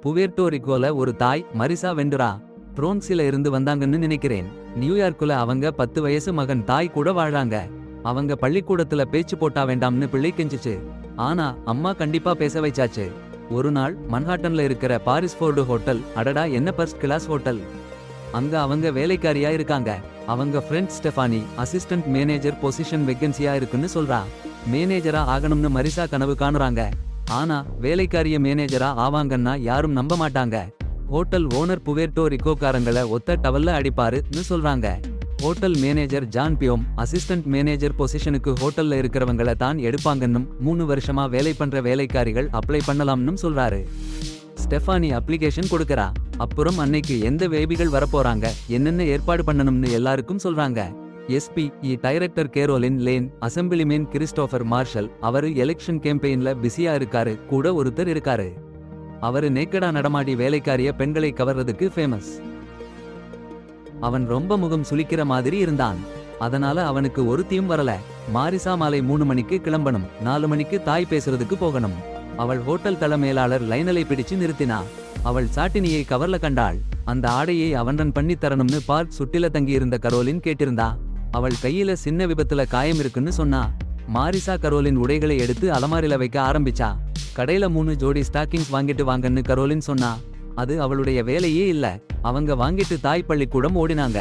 Puerto ரிக்கோல ஒரு தாய் Marisa வெண்டுரா ட்ரோன்ஸில இருந்து வந்தாங்கன்னு நினைக்கிறேன். நியூயார்க்குல அவங்க 10 வயசு மகன் தாய் கூட வாழ்றாங்க. அவங்க பள்ளிக்கூடத்துல பேச்சு போட்டா வேண்டாம்னு பிள்ளை கெஞ்சிச்சு. ஆனா அம்மா கண்டிப்பா பேச வைச்சாச்சு. ஒரு நாள் மன்ஹாட்டன்ல இருக்கிற பாரிஸ்ஃபோர்டு ஹோட்டல், அடடா என்ன ஃபர்ஸ்ட் கிளாஸ் ஹோட்டல். அங்க அவங்க வேலைக்காரியா இருக்காங்க. அவங்க friend Stephanie assistant manager position வேகன்சியா இருக்குன்னு சொல்றா. மேனேஜரா ஆகணும்னு மரிசா கனவு காணுறாங்க. ஆனா வேலைக்காரிய மேனேஜரா ஆவாங்கன்னா யாரும் நம்ப மாட்டாங்க. ஹோட்டல் ஓனர் புவேர்ட்டோ ரிக்கோக்காரங்கள ஒத்த டவல்ல அடிப்பாருன்னு சொல்றாங்க. ஹோட்டல் மேனேஜர் ஜான் பியோம் அசிஸ்டன்ட் மேனேஜர் பொசிஷனுக்கு ஹோட்டல்ல இருக்கிறவங்கள தான் எடுப்பாங்கன்னும் 3 வருஷமா வேலை பண்ற வேலைக்காரிகள் அப்ளை பண்ணலாம்னு சொல்றாரு. ஸ்டெஃபானி அப்ளிகேஷன் கொடுக்கறா. அப்புறம் அன்னைக்கு எந்த வேபிகள் வரப்போறாங்க, என்னென்ன ஏற்பாடு பண்ணணும்னு எல்லாருக்கும் சொல்றாங்க. SP director Caroline Lane, assemblyman Christopher Marshall, அவரு எலெக்ஷன் கேம்பெயின்ல பிஸியா இருக்காரு. கூட ஒருத்தர் இருக்காரு. அவரு நேக்கடா நடமாடி வேலைக்காரிய பெண்களை கவர்றதுக்கு ஃபேமஸ். அவன் ரொம்ப முகம் சுளிக்கிற மாதிரி இருந்தான். அதனால அவனுக்கு ஒரு தீம் வரல. மாரிசா மாலை 3 மணிக்கு கிளம்பணும், 4 மணிக்கு தாய் பேசுறதுக்கு போகணும். அவள் ஹோட்டல் தள மேலாளர் லைனலை பிடிச்சு நிறுத்தினா. அவள் சாட்டினியை கவர்ல கண்டாள். அந்த ஆடையை அவன் பண்ணி தரணும்னு பார்க் சுட்டில தங்கியிருந்த கரோலின் கேட்டிருந்தா. அவள் கையில சின்ன விபத்துல காயம் இருக்குன்னு சொன்னா. மாரிசா கரோலின் உடைகளை எடுத்து அலமாரில வைக்க ஆரம்பிச்சா. கடையில 3 ஜோடி ஸ்டாக்கிங்ஸ் வாங்கிட்டு வாங்கன்னு கரோலின் சொன்னா. அது அவளுடைய வேலையே இல்ல. அவங்க வாங்கிட்டு தாய் பள்ளிக்கூடம் ஓடினாங்க.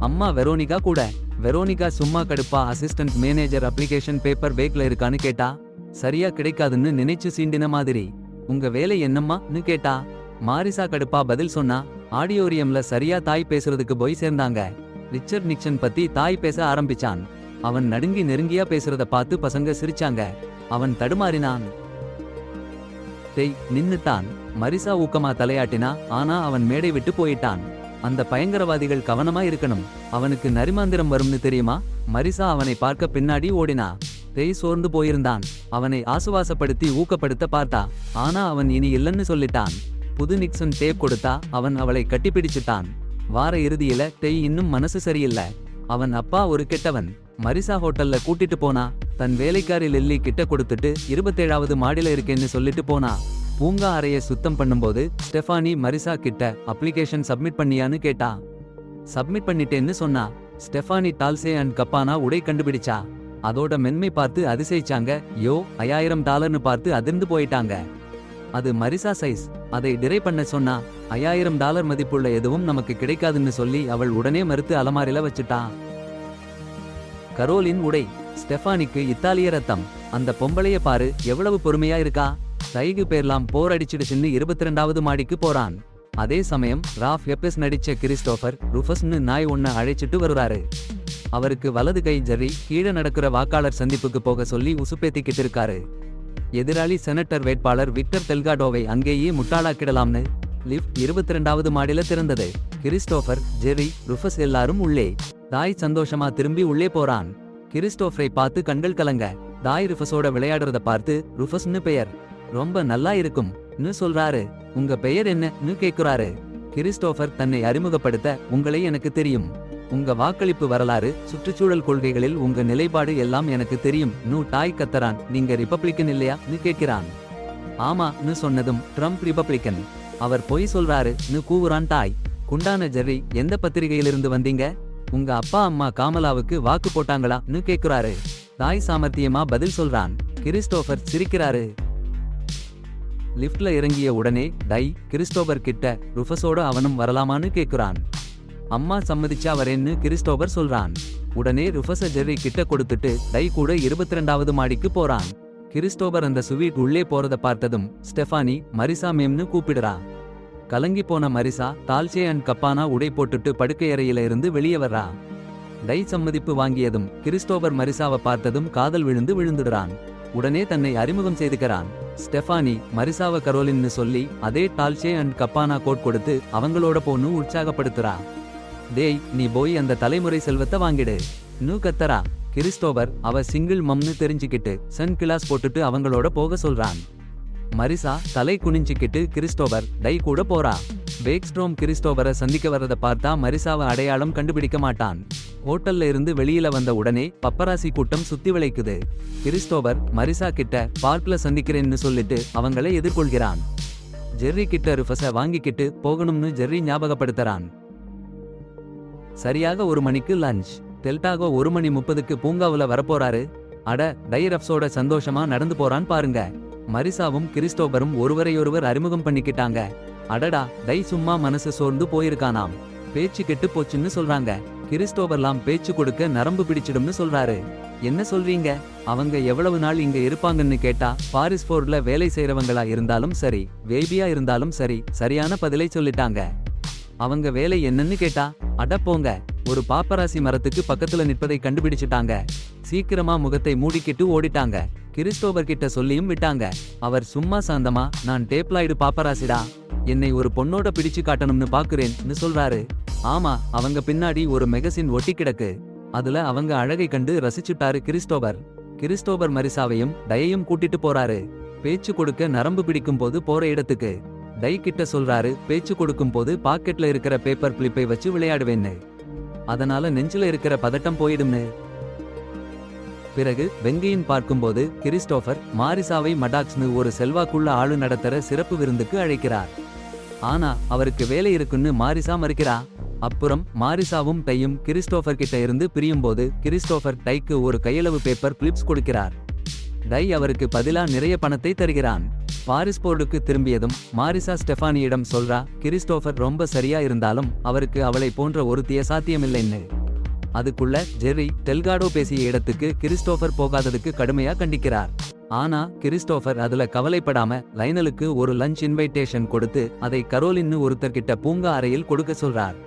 அம்மா வெரோனிகா கூட. வெரோனிகா சும்மா கடுப்பா அசிஸ்டன்ட் மேனேஜர் அப்ளிகேஷன் பேப்பர் பேக்ல இருக்கான்னு கேட்டா. சரியா கிடைக்காதுன்னு நினைச்சு சீண்டின மாதிரி. உங்க வேலை என்னம்மான்னு கேட்டா. மாரிசா கடுப்பா பதில் சொன்னா. ஆடியோரியம்ல சரியா தாய் பேசுறதுக்கு போய் சேர்ந்தாங்க. ரிச்சர்ட் நிக்சன் பத்தி தாய் பேச ஆரம்பிச்சான். அவன் நடுங்கி நெருங்கியா பேசுறத பார்த்து பசங்க சிரிச்சாங்க. அவன் தடுமாறினான். நின்னுட்டான். மரிசா ஊக்கமா தலையாட்டினா. ஆனா அவன் மேடை விட்டு போயிட்டான். அந்த பயங்கரவாதிகள் கவனமா இருக்கணும், அவனுக்கு நரிமாந்திரம் வரும்னு தெரியுமா. மரிசா அவனை பார்க்க பின்னாடி ஓடினா. சோர்ந்து போயிருந்தான். அவனை ஆசுவாசப்படுத்தி ஊக்கப்படுத்த பார்த்தா. ஆனா அவன் இனி இல்லன்னு சொல்லிட்டான். புது நிக்சன் டேப் கொடுத்தா. அவன் அவளை கட்டிப்பிடிச்சிட்டான். வார இறுதியில இன்னும் மனசு சரியில்லை. அவன் அப்பா ஒரு கெட்டவன். மரிசா ஹோட்டல்ல கூட்டிட்டு போனா. தன் வேலைக்காரி லில்லி கிட்ட கொடுத்துட்டு 27வது மாடியில இருக்கேன்னு சொல்லிட்டு போனா. பூங்கா அறைய சுத்தம் பண்ணும்போது ஸ்டெஃபானி மரிசா கிட்ட அப்ளிகேஷன் சப்மிட் பண்ணியான்னு கேட்டா. சப்மிட் பண்ணிட்டேன்னு சொன்னா. ஸ்டெஃபானி டால்சே அண்ட் கப்பானா உடை கண்டுபிடிச்சா. அதோட மென்மை பார்த்து அதிசயிச்சாங்க. யோ $5000 பார்த்து அதிர்ந்து போயிட்டாங்க. அது மரிசா சைஸ். அதை டிரை பண்ண சொன்னா. $5000 மதிப்புள்ள எதுவும் நமக்கு கிடைக்காதுன்னு சொல்லி அவள் உடனே மறுத்து அலமாரில வச்சுட்டா. கரோலின் உடை. ஸ்டெஃபானிக்கு இத்தாலிய ரத்தம். அந்த பொம்பளைய பாரு, எவ்வளவு பொறுமையா இருக்கா. சைகு பேர்லாம் போர் அடிச்சிடுச்சுன்னு 22வது மாடிக்கு போறான். அதே சமயம் ராஃப் எப்பெஸ் நடிச்ச கிறிஸ்டோபர் ருஃபஸ்னு நாய் ஒன்ன அழைச்சிட்டு வருவாரு. அவருக்கு வலது கை ஜெர்ரி கீழே நடக்கிற வாக்காளர் சந்திப்புக்கு போக சொல்லி உசுப்பேத்திக்கிட்டு இருக்காரு. எதிராளி செனட்டர் வேட்பாளர் விக்டர் டெல்காடோவை அங்கேயே முட்டாளாக்கிடலாம்னு. லிஃப்ட் 22வது மாடியில திறந்தது. கிறிஸ்டோபர், ஜெர்ரி, ருஃபஸ் எல்லாரும் உள்ளே. தாய் சந்தோஷமா திரும்பி உள்ளே போறான். கிறிஸ்டோபரை பார்த்து கண்கள் கலங்க. தாய் ருஃபஸோட விளையாடுறத பார்த்து ருஃபஸ்னு பெயர் ரொம்ப நல்லா இருக்கும்னு சொல்றாரு. உங்க பெயர் என்னன்னு கேக்குறாரு. கிறிஸ்டோபர் தன்னை அறிமுகப்படுத்த. உங்களை எனக்கு தெரியும். உங்க வாக்களிப்பு வரலாறு, சுற்றுச்சூழல் கொள்கைகளில் உங்க நிலைப்பாடு எல்லாம் எனக்கு தெரியும். தாய் கத்தரான். நீங்க ரிப்பப்ளிக்கன் இல்லையான்னு கேட்கிறான். ஆமான்னு சொன்னதும் ட்ரம்ப் ரிப்பப்ளிக்கன். அவர் பொய் சொல்றாருன்னு கூவுறான் தாய். குண்டான ஜெர்ரி, எந்த பத்திரிகையிலிருந்து வந்தீங்க. உங்க அப்பா அம்மா காமலாவுக்கு வாக்கு போட்டாங்களான்னு கேக்குறாரு. தாய் சாமர்த்தியமா பதில் சொல்றான். கிறிஸ்டோபர் சிரிக்கிறாரு. லிஃப்ட்ல இறங்கிய உடனே கிறிஸ்டோபர் கிட்ட ருஃபஸோட அவனும் வரலாமான்னு கேக்குறான். அம்மா சம்மதிச்சா வரேன்னு கிறிஸ்டோபர் சொல்றான். உடனே ருஃபஸ ஜெர்ரி கிட்ட கொடுத்துட்டு கூட 22வது மாடிக்கு போறான். கிறிஸ்டோபர் அந்த சுவீட் உள்ளே போறத பார்த்ததும் ஸ்டெஃபானி மரிசா மேம்னு கூப்பிடுறா. கலங்கி போன மரிசா டால்சே அண்ட் கப்பானா உடை போட்டுட்டு படுக்கையறையில இருந்து வெளியே வர்றா. சம்மதிப்பு வாங்கியதும் கிறிஸ்டோபர் மரிசாவை பார்த்ததும் காதல் விழுந்துடுறான். உடனே தன்னை அறிமுகம் செய்துக்கிறான். ஸ்டெஃபானி மரிசாவ கரோலின்னு சொல்லி அதே டால்சே அண்ட் கப்பானா கோட் கொடுத்து அவங்களோட போன்னு உற்சாகப்படுத்துறா. நீ போய் அந்த தலைமுறை செல்வத்தை வாங்கிடு கத்தரா. கிறிஸ்டோபர் அவ சிங்கிள் மம்னு தெரிஞ்சுக்கிட்டு சன் கிளாஸ் போட்டுட்டு அவங்களோட போக சொல்றான். மரிசா தலை குனிஞ்சிக்கிட்டு கிறிஸ்டோபர் கூட போறா. பேக்ஸ்ட்ரோம் கிறிஸ்டோபரை சந்திக்க வர்றத பார்த்தா மரிசாவை அடையாளம் கண்டுபிடிக்க மாட்டான். ஹோட்டல்ல இருந்து வெளியில வந்த உடனே பப்பராசி கூட்டம் சுத்தி விளைக்குது. கிறிஸ்டோபர் மரிசா கிட்ட பார்க்ல சந்திக்கிறேன்னு சொல்லிட்டு அவங்களை எதிர்கொள்கிறான். ஜெர்ரி கிட்ட ருஃபஸ வாங்கிக்கிட்டு போகணும்னு ஜெர்ரி ஞாபகப்படுத்துறான். சரியாக 1 மணிக்கு லஞ்ச். டெல்டாகோ 1:30க்கு பூங்காவுல வரப்போறாரு. அட, டை ரஃப்ஸோட சந்தோஷமா நடந்து போறான் பாருங்க. மரிசாவும் கிறிஸ்டோபரும் ஒருவரையொருவர் அறிமுகம் பண்ணிக்கிட்டாங்க. அடடா, டை சும்மா மனசு சோர்ந்து போயிருக்கானாம். பேச்சு கெட்டு போச்சுன்னு சொல்றாங்க. கிறிஸ்டோபர்லாம் பேச்சு கொடுக்க நரம்பு பிடிச்சிடும்னு சொல்றாரு. என்ன சொல்றீங்க? அவங்க எவ்வளவு நாள் இங்க இருப்பாங்கன்னு கேட்டா, பாரிஸ்போர்ட்ல வேலை செய்யறவங்களா இருந்தாலும் சரி, வேபியா இருந்தாலும் சரி, சரியான பதிலை சொல்லிட்டாங்க. அவங்க வேலை என்னன்னு கேட்டா, அட போங்க, ஒரு பாப்பராசி மரத்துக்கு பக்கத்துல நிற்பதை கண்டுபிடிச்சிட்டாங்க. சீக்கிரமா முகத்தை மூடிக்கிட்டு ஓடிட்டாங்க. கிறிஸ்டோபர் கிட்ட சொல்லியும் விட்டாங்க. அவர் சும்மா சாந்தமா, நான் டேப்லாய்டு பாப்பராசிடா, என்னை ஒரு பொண்ணோட பிடிச்சு காட்டணும்னு பாக்குறேன்னு சொல்றாரு. ஆமா, அவங்க பின்னாடி ஒரு மெகசின் ஒட்டி கிடக்கு. அதுல அவங்க அழகை கண்டு ரசிச்சுட்டாரு கிறிஸ்டோபர். கிறிஸ்டோபர் மரிசாவையும் டையையும் கூட்டிட்டு போறாரு. பேச்சு கொடுக்க நரம்பு பிடிக்கும் போது போற இடத்துக்கு. டை கிட்ட சொல்றாரு, பேச்சு கொடுக்கும் போது பாக்கெட்ல இருக்கிற பேப்பர் கிளிப்பை வச்சு விளையாடுவேன்னு. அதனால நெஞ்சில இருக்கிற பதட்டம் போயிடும்னு. பிறகு வெங்கியின் பார்க்கும்போது கிறிஸ்டோபர் மாரிசாவை மடாக்ஸ்னு ஒரு செல்வாக்குள்ள ஆளு நடத்துற சிறப்பு விருந்துக்கு அழைக்கிறார். ஆனா அவருக்கு வேலை இருக்குன்னு மாரிசா மறுக்கிறா. அப்புறம் மாரிசாவும் டையும் கிறிஸ்டோபர் கிட்ட இருந்து பிரியும்போது கிறிஸ்டோபர் டைக்கு ஒரு கையளவு பேப்பர் கிளிப்ஸ் கொடுக்கிறார். டை அவருக்கு பதிலா நிறைய பணத்தை தருகிறான். பாரிஸ்போர்டுக்கு திரும்பியதும் மாரிசா ஸ்டெஃபானியிடம் சொல்றா, கிறிஸ்டோபர் ரொம்ப சரியா இருந்தாலும் அவருக்கு அவளை போன்ற ஒருத்திய சாத்தியமில்லைன்னு. அதுக்குள்ள ஜெர்ரி டெல்காடோ பேசிய இடத்துக்கு கிறிஸ்டோபர் போகாததுக்கு கடுமையா கண்டிக்கிறார். ஆனா கிறிஸ்டோபர் அதுல கவலைப்படாம லைனலுக்கு ஒரு லஞ்ச் இன்வைடேஷன் கொடுத்து அதை கரோலின்னு ஒருத்தர்கிட்ட பூங்கா அறையில் கொடுக்க சொல்றார்.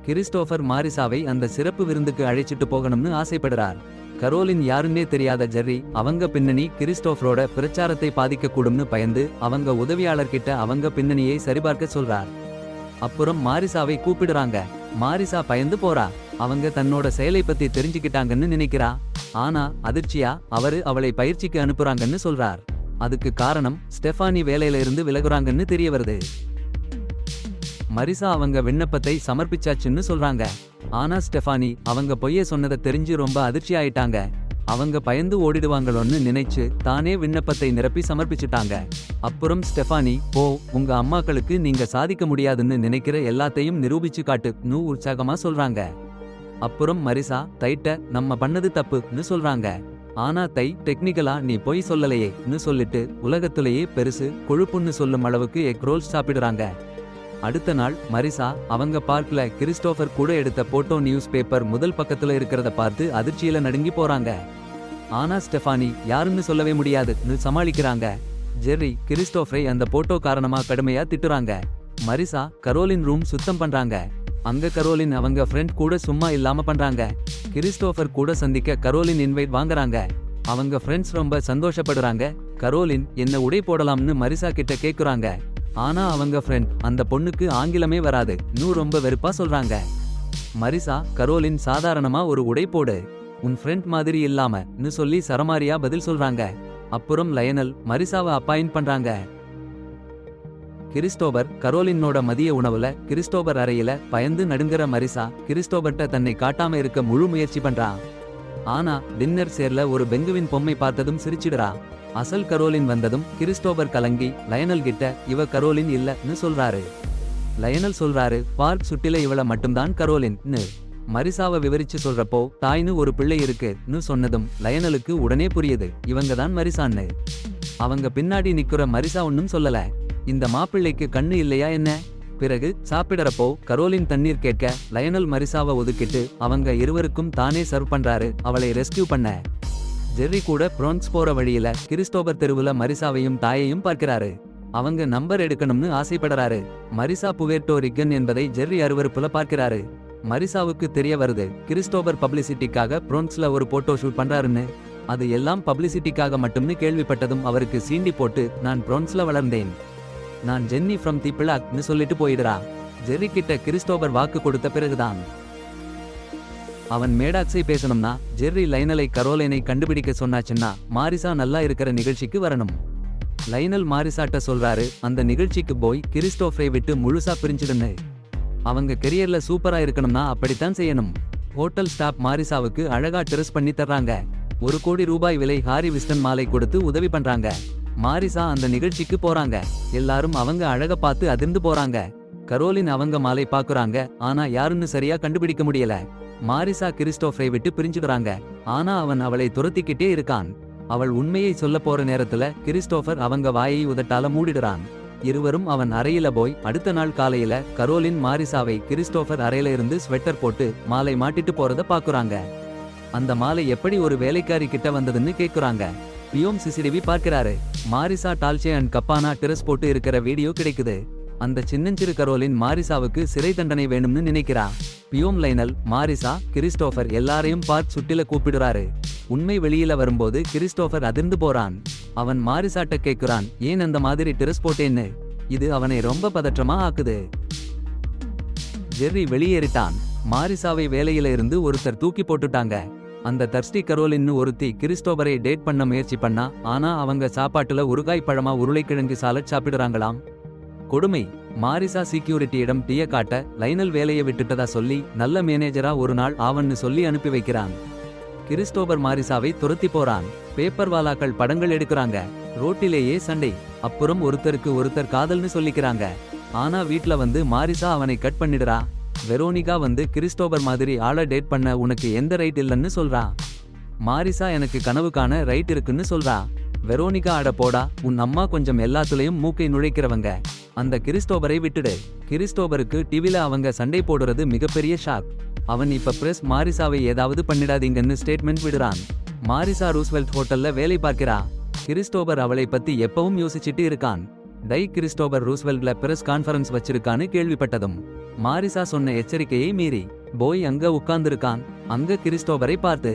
கிறிஸ்டோபர் மாரிசாவை அந்த சிறப்பு விருந்துக்கு அழைச்சிட்டு போகணும்னு ஆசைப்படுறார். கரோலின் யாருன்னே தெரியாத ஜெர்ரி அவங்க பின்னணி கிறிஸ்டோபரோட பிரச்சாரத்தை பாதிக்க கூடும்னு பயந்து அவங்க உதவியாளர்கிட்ட அவங்க பின்னணியை சரிபார்க்க சொல்றார். அப்புறம் மாரிசாவை கூப்பிடுறாங்க. மாரிசா பயந்து போறா. அவங்க தன்னோட செயலை பத்தி தெரிஞ்சுக்கிட்டாங்கன்னு நினைக்கிறா. ஆனா அதிர்ச்சியா அவரு அவளை பயிற்சிக்கு அனுப்புறாங்கன்னு சொல்றார். அதுக்கு காரணம் ஸ்டெஃபானி வேலையில இருந்து விலகுறாங்கன்னு தெரிய வருது. மரிசா அவங்க விண்ணப்பத்தை சமர்ப்பிச்சாச்சுன்னு சொல்றாங்க. ஆனா ஸ்டெஃபானி அவங்க பொய்ய சொன்னதை தெரிஞ்சு ரொம்ப அதிர்ச்சி ஆயிட்டாங்க. அவங்க பயந்து ஓடிடுவாங்களோன்னு நினைச்சு தானே விண்ணப்பத்தை நிரப்பி சமர்ப்பிச்சுட்டாங்க. அப்புறம் ஸ்டெஃபானி, போ, உங்க அம்மாக்களுக்கு நீங்க சாதிக்க முடியாதுன்னு நினைக்கிற எல்லாத்தையும் நிரூபிச்சு காட்டுன்னு உற்சாகமா சொல்றாங்க. அப்புறம் மரிசா தைட்ட நம்ம பண்ணது தப்புன்னு சொல்றாங்க. ஆனா தை டெக்னிக்கலா நீ பொய் சொல்லலையேன்னு சொல்லிட்டு உலகத்திலேயே பெருசு கொழுப்புன்னு சொல்லும் அளவுக்கு எக் ரோல்ஸ் சாப்பிடுறாங்க. அடுத்த நாள் மரிசா அவங்க பார்க்ல கிறிஸ்டோபர் கூட எடுத்த போட்டோ நியூஸ் பேப்பர் முதல் பக்கத்துல இருக்கிறத பார்த்து அதிர்ச்சியில நடுங்கி போறாங்க. ஆனா ஸ்டெஃபானி யாருன்னு சொல்லவே முடியாதுன்னு சமாளிக்கிறாங்க. ஜெர்ரி கிறிஸ்டோபரை அந்த போட்டோ காரணமா கடுமையா திட்டுறாங்க. மரிசா கரோலின் ரூம் சுத்தம் பண்றாங்க. அங்க கரோலின் அவங்க ஃப்ரெண்ட் கூட சும்மா இல்லாம பண்றாங்க. கிறிஸ்டோபர் கூட சந்திக்க கரோலின் இன்வைட் வாங்குறாங்க. அவங்க ஃப்ரெண்ட்ஸ் ரொம்ப சந்தோஷப்படுறாங்க. கரோலின் என்ன உடை போடலாம்னு மரிசா கிட்ட கேக்குறாங்க. ஆனா அவங்க ஃப்ரெண்ட் அந்த பொண்ணுக்கு ஆங்கிலமே வராது இன்னும் ரொம்ப வெறுப்பா சொல்றாங்க. மரிசா கரோலின் சாதாரணமா ஒரு உடை போடு, உன் ஃப்ரெண்ட் மாதிரி இல்லாமன்னு சொல்லி சரமாரியா பதில் சொல்றாங்க. அப்புறம் லயனல் மரிசாவை அப்பாயிண்ட் பண்றாங்க. கிறிஸ்டோபர் கரோலினோட மதிய உணவுல கிறிஸ்டோபர் அறையில பயந்து நடுங்குற மரிசா கிறிஸ்டோபர்ட்ட தன்னை காட்டாம இருக்க முழு முயற்சி பண்றா. ஆனா டின்னர் சேர்ல ஒரு பெங்குவின் பொம்மை பார்த்ததும் சிரிச்சிடுறா. அசல் கரோலின் வந்ததும் கிறிஸ்டோபர் கலங்கி லயனல் கிட்ட இவ கரோலின் இல்லன்னு சொல்றாரு. லயனல் சொல்றாரு, பார்க் சுட்டில இவள மட்டும்தான் கரோலின்னு. மரிசாவை விவரிச்சு சொல்றப்போ தாய்னு ஒரு பிள்ளை இருக்குன்னு சொன்னதும் லயனலுக்கு உடனே புரியுது இவங்க தான் மரிசான்னு. அவங்க பின்னாடி நிக்கிற மரிசா ஒன்னும் சொல்லல. இந்த மாப்பிள்ளைக்கு கண்ணு இல்லையா என்ன? பிறகு சாப்பிடறப்போ கரோலின் தண்ணீர் கேட்க லயனல் மரிசாவை ஒதுக்கிட்டு அவங்க இருவருக்கும் தானே சர்வ் பண்றாரு அவளை ரெஸ்கியூ பண்ண. ஜெர்ரி கூட பிரான்ஸ் போற வழியில கிறிஸ்டோபர் தெருவுல மரிசாவையும் தாயையும் பார்க்கிறாரு. அவங்க நம்பர் எடுக்கணும்னு ஆசைப்படுறாரு. மரிசா புவேர்ட்டோ ரிகன் என்பதை ஜெர்ரி அருவருப்புல பார்க்கிறாரு. மரிசாவுக்கு தெரிய வருது கிறிஸ்டோபர் பப்ளிசிட்டிக்காக பிரான்ஸ்ல ஒரு போட்டோ ஷூட் பண்றாருன்னு. அது எல்லாம் பப்ளிசிட்டிக்காக மட்டும்னு கேள்விப்பட்டதும் அவருக்கு சீண்டி போட்டு நான் பிரான்ஸ்ல வளர்ந்தேன், நான் ஜென்னி ஃப்ரம் தி பிளாக்னு சொல்லிட்டு போயிடுறா. ஜெர்ரி கிட்ட கிறிஸ்டோபர் வாக்கு கொடுத்த பிறகுதான் அவன் மேடாக்ஸை பேசணும்னா ஜெர்ரி லைனலை கரோலினை கண்டுபிடிக்க சொன்னாச்சுன்னா மாரிசா நல்லா இருக்கிற நிகழ்ச்சிக்கு வரணும். லைனல் மாரிசாட்ட சொல்றாரு, அந்த நிகழ்ச்சிக்கு போய் கிறிஸ்டோபரை விட்டு முழுசா பிரிஞ்சிடுன்னு. அவங்க கெரியர்ல சூப்பரா இருக்கணும்னா அப்படித்தான் செய்யணும். ஹோட்டல் ஸ்டாப் மாரிசாவுக்கு அழகா ட்ரெஸ் பண்ணி தர்றாங்க. 1 கோடி ரூபாய் விலை ஹாரி விஸ்டன் மாலை கொடுத்து உதவி பண்றாங்க. மாரிசா அந்த நிகழ்ச்சிக்கு போறாங்க. எல்லாரும் அவங்க அழக பார்த்து அதிர்ந்து போறாங்க. கரோலின் அவங்க மாலை பாக்குறாங்க, ஆனா யாருன்னு சரியா கண்டுபிடிக்க முடியல. மாரிசா கிறிஸ்டோபரை விட்டு பிரிஞ்சுக்கிறாங்க. ஆனா அவன் அவளை துரத்திக்கிட்டே இருக்கான். அவள் உண்மையை சொல்ல போற நேரத்துல கிறிஸ்டோபர் அவங்க வாயை உதட்டால மூடிடுறான். இருவரும் அவன் அறையில போய் அடுத்த நாள் காலையில கரோலின் மாரிசாவை கிறிஸ்டோபர் அறையில இருந்து ஸ்வெட்டர் போட்டு மாலை மாட்டிட்டு போறத பாக்குறாங்க. அந்த மாலை எப்படி ஒரு வேலைக்காரி கிட்ட வந்ததுன்னு கேக்குறாங்க. பியோம் சிசிடிவி பார்க்கிறாரு. மாரிசா டால்ச்சே அண்ட் கப்பானா டிரஸ் போட்டு இருக்கிற வீடியோ கிடைக்குது. அந்த சின்னஞ்சிறு கரோலின் மாரிசாவுக்கு சிறை தண்டனை வேணும்னு நினைக்கிறா. பியோம் லைனல், மாரிசா, கிறிஸ்டோபர் எல்லாரையும் பார்த்து சுட்டில கூப்பிடுறாரு. உண்மை வெளியில வரும்போது கிறிஸ்டோபர் அதிர்ந்து போறான். அவன் மாரிசாட்ட கேக்குறான், ஏன் அந்த மாதிரி டிரஸ் போட்டேன்னு. இது அவனை ரொம்ப பதற்றமா ஆக்குது. ஜெர்ரி வெளியேறிட்டான். மாரிசாவை வேலையில இருந்து ஒருத்தர் தூக்கி போட்டுட்டாங்க. அந்த தர்ஸ்டி கரோலின்னு ஒருத்தி கிறிஸ்டோபரை டேட் பண்ண முயற்சி பண்ணா. ஆனா அவங்க சாப்பாட்டுல உருகாய் பழமா உருளைக்கிழங்கு சாலட் சாப்பிடுறாங்களாம். கொடுமை. மாரிசா செக்யூரிட்டியிடம் டீய காட்ட லைனல் வேலையை விட்டுட்டதா சொல்லி நல்ல மேனேஜரா ஒரு நாள் ஆவன்னு சொல்லி அனுப்பி வைக்கிறான். கிறிஸ்டோபர் மாரிசாவை துரத்தி போறான். பேப்பர் வாலாக்கள் படங்கள் எடுக்கிறாங்க. ரோட்டிலேயே சண்டை. அப்புறம் ஒருத்தருக்கு ஒருத்தர் காதல்னு சொல்லிக்கிறாங்க. ஆனா வீட்ல வந்து மாரிசா அவனை கட் பண்ணிடுறா. வெரோனிகா வந்து கிறிஸ்டோபர் மாதிரி ஆள டேட் பண்ண உனக்கு எந்த ரைட் இல்லைன்னு சொல்றா. மாரிசா எனக்கு கனவு காண ரைட் இருக்குன்னு சொல்றா. வெரோனிகா அட போடா, உன் அம்மா கொஞ்சம் எல்லாத்துலயும் மூக்கை நுழைக்கிறவங்க. அந்த கிறிஸ்டோபரை விட்டுடு. கிறிஸ்டோபருக்கு டிவில அவங்க சண்டை போடுறது மிகப்பெரிய ஷாக். அவன் இப்ப பிரஸ் மாரிசாவை ஏதாவது பண்ணிடாதீங்கன்னு ஸ்டேட்மெண்ட் விடுறான். மாரிசா ரூஸ்வெல்ட் ஹோட்டல்ல வேலை பார்க்கிறா. கிறிஸ்டோபர் அவளை பத்தி எப்பவும் யோசிச்சுட்டு இருக்கான். கிறிஸ்டோபர் ரூஸ்வெல்ட்ல பிரஸ் கான்ஃபரன்ஸ் வச்சிருக்கான்னு கேள்விப்பட்டதும் மாரிசா சொன்ன எச்சரிக்கையை மீறி போய் அங்க உட்கார்ந்திருக்கான். அங்க கிறிஸ்டோபரை பார்த்து